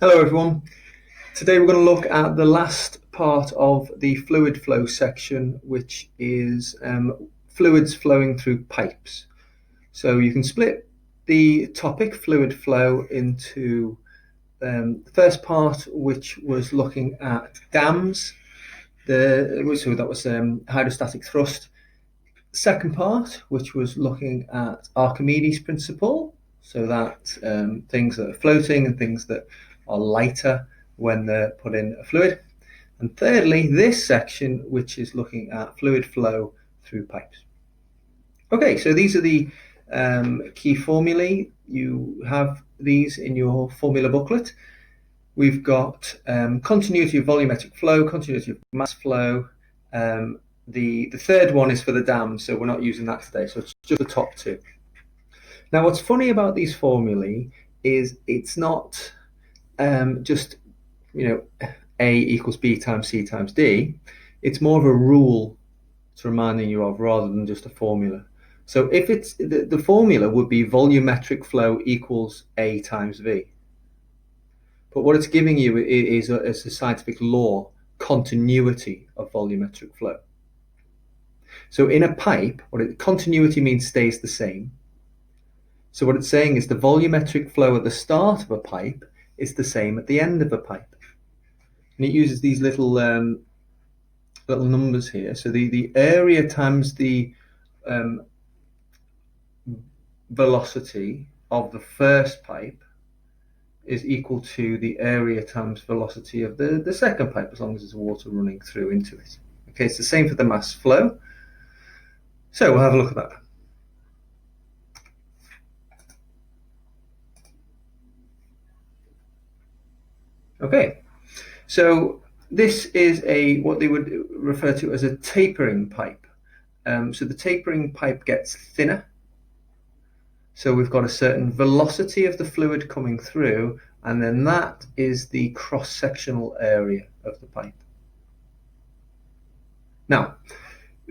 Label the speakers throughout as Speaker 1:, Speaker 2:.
Speaker 1: Hello everyone. Today we're going to look at the last part of the fluid flow section, which is fluids flowing through pipes. So you can split the topic fluid flow into the first part, which was looking at dams, so that was hydrostatic thrust. Second part, which was looking at Archimedes' principle, so that things that are floating and things that are lighter when they're put in a fluid. And thirdly, this section, which is looking at fluid flow through pipes. Okay, so these are the key formulae. You have these in your formula booklet. We've got continuity of volumetric flow, continuity of mass flow. The third one is for the dam, so we're not using that today, so it's just the top two. Now, what's funny about these formulae is it's not just, A equals B times C times D. It's more of a rule to reminding you of rather than just a formula. So if it's the formula would be volumetric flow equals A times V. But what it's giving you is a scientific law, continuity of volumetric flow. So in a pipe, continuity means stays the same. So what it's saying is the volumetric flow at the start of a pipe is the same at the end of a pipe. And it uses these little numbers here. So the area times the velocity of the first pipe is equal to the area times velocity of the second pipe, as long as there's water running through into it. Okay, it's the same for the mass flow. So we'll have a look at that. Okay, so this is what they would refer to as a tapering pipe. So the tapering pipe gets thinner. So we've got a certain velocity of the fluid coming through, and then that is the cross-sectional area of the pipe. Now,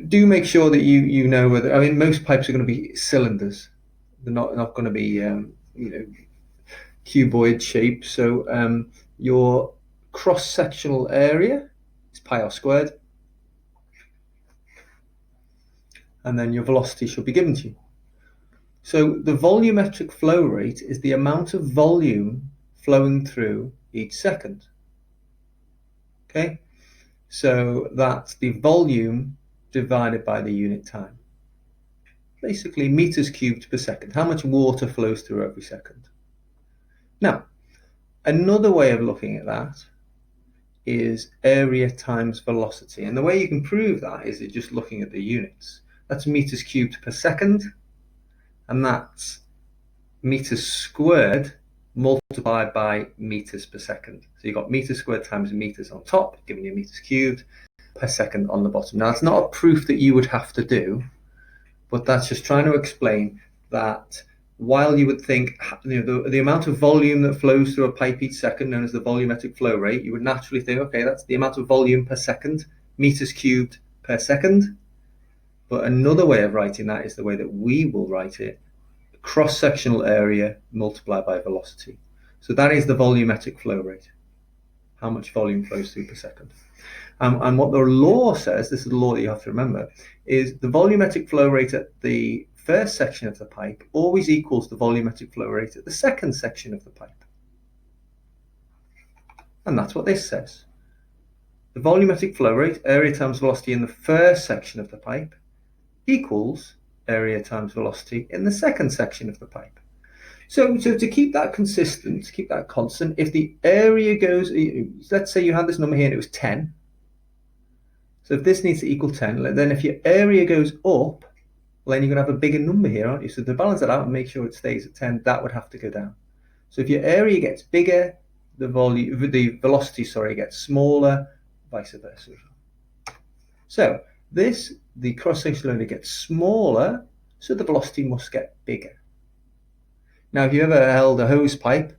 Speaker 1: do make sure that you know whether, most pipes are going to be cylinders. They're not going to be, cuboid shape. So your cross-sectional area is pi r squared, and then your velocity should be given to you. So the volumetric flow rate is the amount of volume flowing through each second. Okay, so that's the volume divided by the unit time. Basically meters cubed per second, how much water flows through every second. Now, another way of looking at that is area times velocity. And the way you can prove that is just looking at the units. That's meters cubed per second, and that's meters squared multiplied by meters per second. So you've got meters squared times meters on top, giving you meters cubed per second on the bottom. Now, it's not a proof that you would have to do, but that's just trying to explain that while you would think the amount of volume that flows through a pipe each second, known as the volumetric flow rate, you would naturally think, okay, that's the amount of volume per second, meters cubed per second. But another way of writing that is the way that we will write it, cross-sectional area multiplied by velocity. So that is the volumetric flow rate, how much volume flows through per second. And what the law says, this is the law that you have to remember, is the volumetric flow rate at the first section of the pipe always equals the volumetric flow rate at the second section of the pipe. And that's what this says. The volumetric flow rate, area times velocity in the first section of the pipe, equals area times velocity in the second section of the pipe. So to keep that consistent, to keep that constant, if the area goes, let's say you had this number here and it was 10. So if this needs to equal 10, then if your area goes up, well, then you're going to have a bigger number here, aren't you? So to balance that out and make sure it stays at 10, that would have to go down. So if your area gets bigger, the velocity, gets smaller, vice versa. So the cross-sectional area gets smaller, so the velocity must get bigger. Now, if you ever held a hose pipe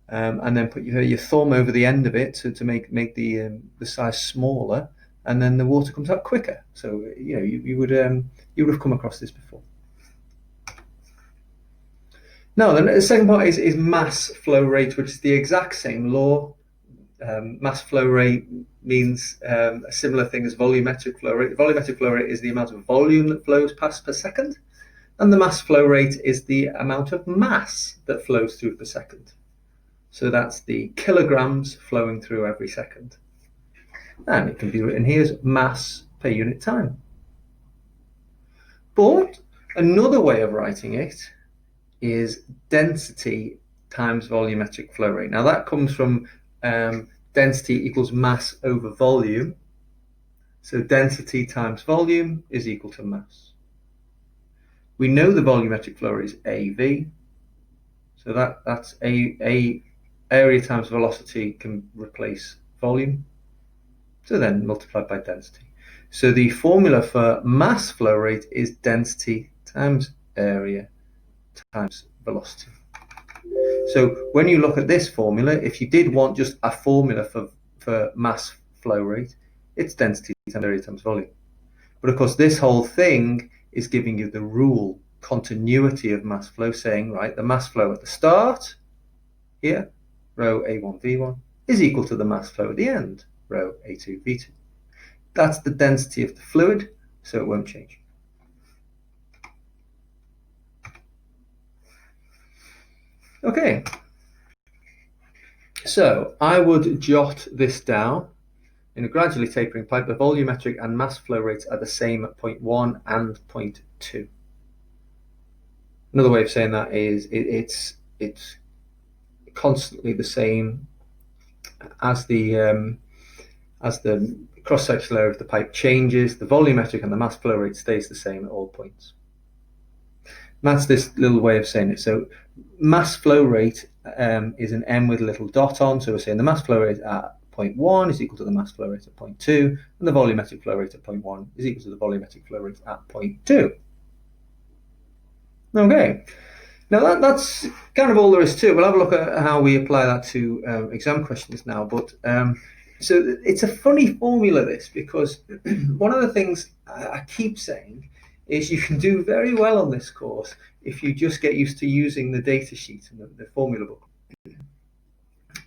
Speaker 1: and then put your thumb over the end of it to make the size smaller, and then the water comes out quicker. So you would have come across this before. Now, the second part is mass flow rate, which is the exact same law. Mass flow rate means a similar thing as volumetric flow rate. The volumetric flow rate is the amount of volume that flows past per second, and the mass flow rate is the amount of mass that flows through per second. So that's the kilograms flowing through every second. And it can be written here as mass per unit time. But another way of writing it is density times volumetric flow rate. Now that comes from density equals mass over volume. So density times volume is equal to mass. We know the volumetric flow rate is AV. So that's a area times velocity can replace volume. So then multiplied by density. So the formula for mass flow rate is density times area times velocity. So when you look at this formula, if you did want just a formula for mass flow rate, it's density times area times volume. But of course, this whole thing is giving you the rule, continuity of mass flow, saying, right, the mass flow at the start, here, rho A1 V1, is equal to the mass flow at the end, rho A2 V2. That's the density of the fluid, so it won't change. Okay, so I would jot this down. In a gradually tapering pipe, the volumetric and mass flow rates are the same at point 1 and point 2. Another way of saying that is it's constantly the same as the cross-sectional area of the pipe changes. The volumetric and the mass flow rate stays the same at all points. And that's this little way of saying it. So mass flow rate is an M with a little dot on. So we're saying the mass flow rate at point 1 is equal to the mass flow rate at point 2, and the volumetric flow rate at point 1 is equal to the volumetric flow rate at point 2. Okay, now that's kind of all there is to it. We'll have a look at how we apply that to exam questions now. But so it's a funny formula, this, because one of the things I keep saying is you can do very well on this course if you just get used to using the data sheet and the formula book.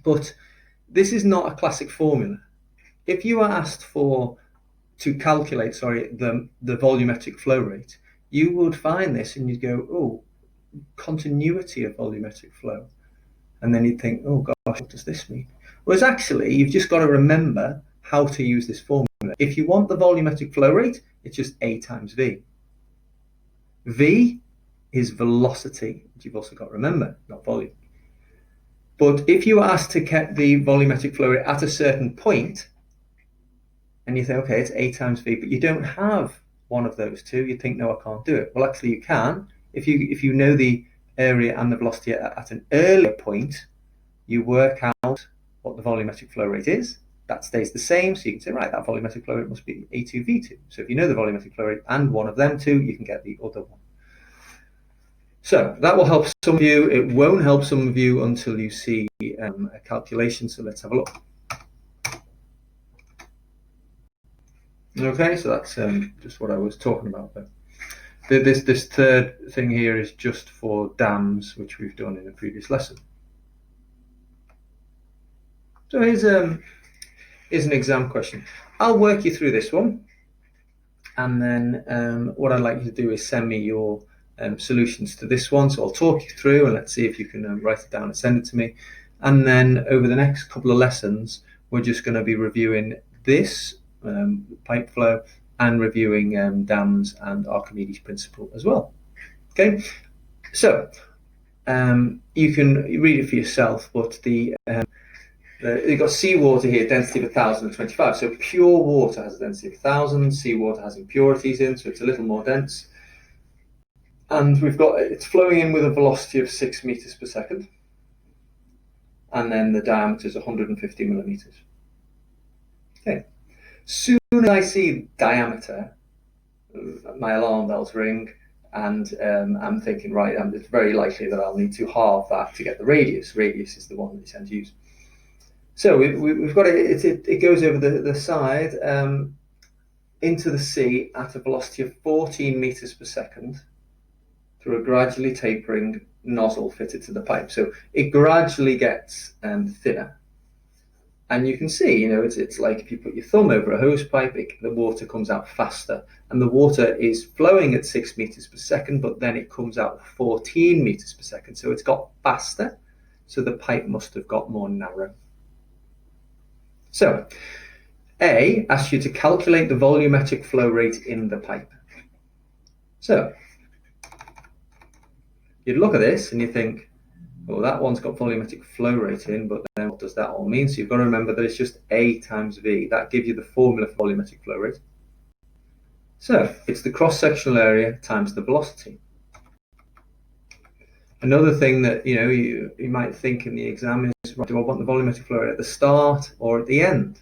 Speaker 1: But this is not a classic formula. If you are asked to calculate, the volumetric flow rate, you would find this and you'd go, oh, continuity of volumetric flow. And then you'd think, oh gosh, what does this mean? Whereas actually, you've just got to remember how to use this formula. If you want the volumetric flow rate, it's just A times V. V is velocity, which you've also got to remember, not volume. But if you were asked to get the volumetric flow rate at a certain point, and you say, okay, it's A times V, but you don't have one of those two, you think, no, I can't do it. Well, actually, you can. If you know the area and the velocity at an earlier point, you work out what the volumetric flow rate is. That stays the same, so you can say, right, that volumetric flow rate must be A2V2. So if you know the volumetric flow rate and one of them two, you can get the other one. So that will help some of you. It won't help some of you until you see a calculation. So let's have a look. Okay, so that's just what I was talking about there. This third thing here is just for dams, which we've done in a previous lesson. So here's an exam question. I'll work you through this one, and then what I'd like you to do is send me your solutions to this one. So I'll talk you through, and let's see if you can write it down and send it to me. And then over the next couple of lessons, we're just going to be reviewing this pipe flow and reviewing dams and Archimedes principle as well. Okay, so you can read it for yourself, but you've got seawater here, density of 1,025. So pure water has a density of 1,000. Seawater has impurities in, so it's a little more dense. And it's flowing in with a velocity of 6 meters per second. And then the diameter is 150 millimeters. Okay. Soon as I see diameter, my alarm bells ring, and I'm thinking, right, it's very likely that I'll need to halve that to get the radius. Radius is the one that you tend to use. So we've got it goes over the side into the sea at a velocity of 14 meters per second, through a gradually tapering nozzle fitted to the pipe. So it gradually gets thinner. And you can see, it's like if you put your thumb over a hose pipe, the water comes out faster. And the water is flowing at 6 meters per second, but then it comes out 14 meters per second. So it's got faster. So the pipe must have got more narrow. So A asks you to calculate the volumetric flow rate in the pipe. So you'd look at this and you think, well, that one's got volumetric flow rate in, but then what does that all mean? So you've got to remember that it's just A times V. That gives you the formula for volumetric flow rate. So it's the cross-sectional area times the velocity. Another thing that you might think in the exam is, do I want the volumetric flow rate at the start or at the end?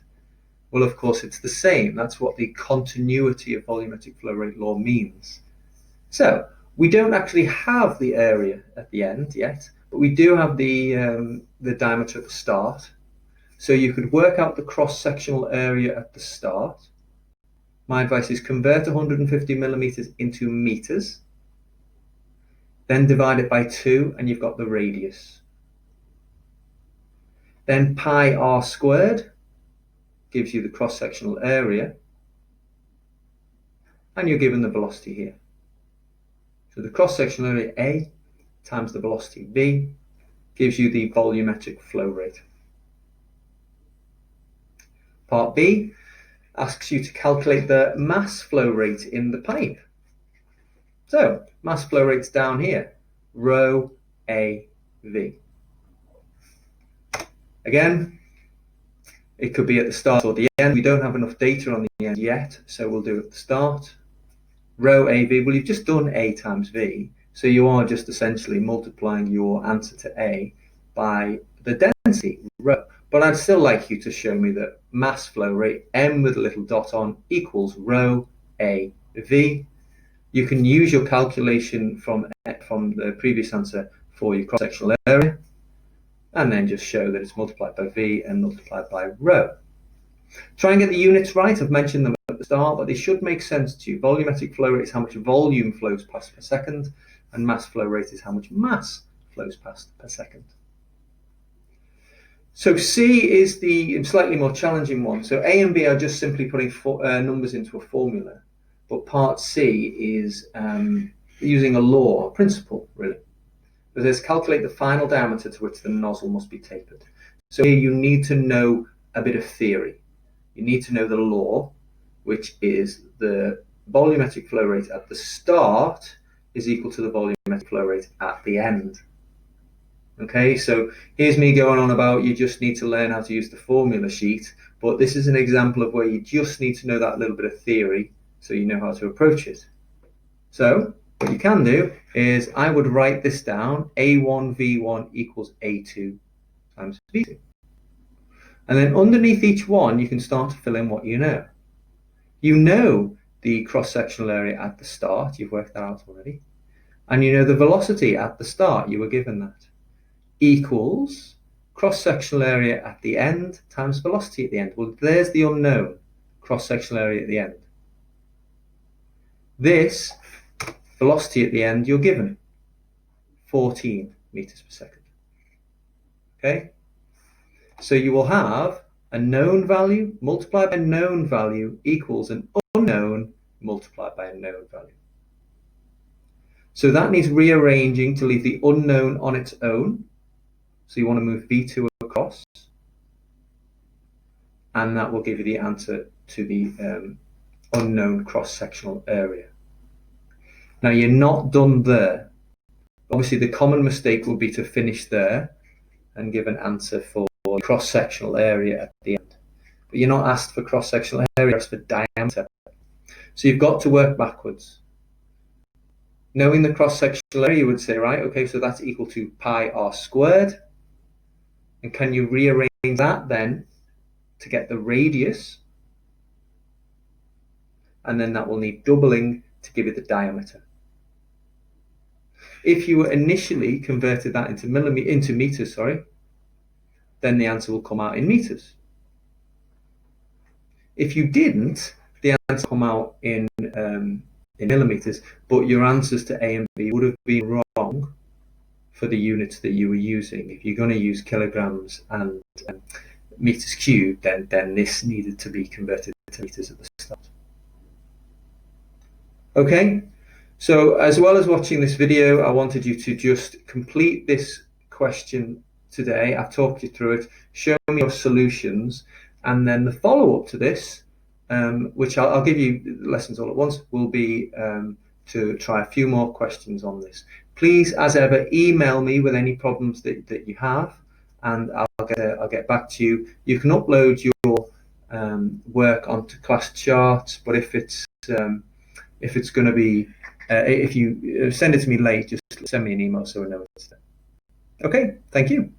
Speaker 1: Well, of course, it's the same. That's what the continuity of volumetric flow rate law means. So we don't actually have the area at the end yet, but we do have the diameter at the start. So you could work out the cross-sectional area at the start. My advice is convert 150 millimeters into meters, then divide it by 2 and you've got the radius. Then pi r squared gives you the cross-sectional area, and you're given the velocity here. So the cross-sectional area A times the velocity V gives you the volumetric flow rate. Part B asks you to calculate the mass flow rate in the pipe. So mass flow rate's down here, rho A V. Again, it could be at the start or the end. We don't have enough data on the end yet, so we'll do it at the start. Rho AV, well, you've just done A times V, so you are just essentially multiplying your answer to A by the density, rho. But I'd still like you to show me that mass flow rate, M with a little dot on, equals rho AV. You can use your calculation from the previous answer for your cross-sectional area, and then just show that it's multiplied by V and multiplied by rho. Try and get the units right. I've mentioned them at the start, but they should make sense to you. Volumetric flow rate is how much volume flows past per second, and mass flow rate is how much mass flows past per second. So C is the slightly more challenging one. So A and B are just simply putting numbers into a formula, but part C is using a law, a principle, really. It says calculate the final diameter to which the nozzle must be tapered. So here you need to know a bit of theory. You need to know the law, which is the volumetric flow rate at the start is equal to the volumetric flow rate at the end. Okay, so here's me going on about you just need to learn how to use the formula sheet, but this is an example of where you just need to know that little bit of theory so you know how to approach it. So what you can do is I would write this down, A1 V1 equals A2 times V2. And then underneath each one, you can start to fill in what you know. You know the cross-sectional area at the start, you've worked that out already. And you know the velocity at the start, you were given that. Equals cross-sectional area at the end times velocity at the end. Well, there's the unknown, cross-sectional area at the end. This velocity at the end, you're given 14 meters per second. Okay? So you will have a known value multiplied by a known value equals an unknown multiplied by a known value. So that needs rearranging to leave the unknown on its own. So you want to move V2 across, and that will give you the answer to the unknown cross-sectional area. Now you're not done there. Obviously the common mistake will be to finish there and give an answer for cross-sectional area at the end. But you're not asked for cross-sectional area, you're asked for diameter. So you've got to work backwards. Knowing the cross-sectional area, you would say, right, okay, so that's equal to pi r squared. And can you rearrange that then to get the radius? And then that will need doubling to give you the diameter. If you initially converted that into meters, then the answer will come out in meters. If you didn't, the answer will come out in in millimeters, but your answers to A and B would have been wrong for the units that you were using. If you're going to use kilograms and meters cubed, then this needed to be converted to meters at the start. Okay, so as well as watching this video, I wanted you to just complete this question today. I've talked you through it, show me your solutions, and then the follow-up to this, which I'll give you lessons all at once, will be to try a few more questions on this. Please, as ever, email me with any problems that you have, and I'll get back to you. You can upload your work onto class charts, but if it's going to be, if you send it to me late, just send me an email so I know it's there. Okay, thank you.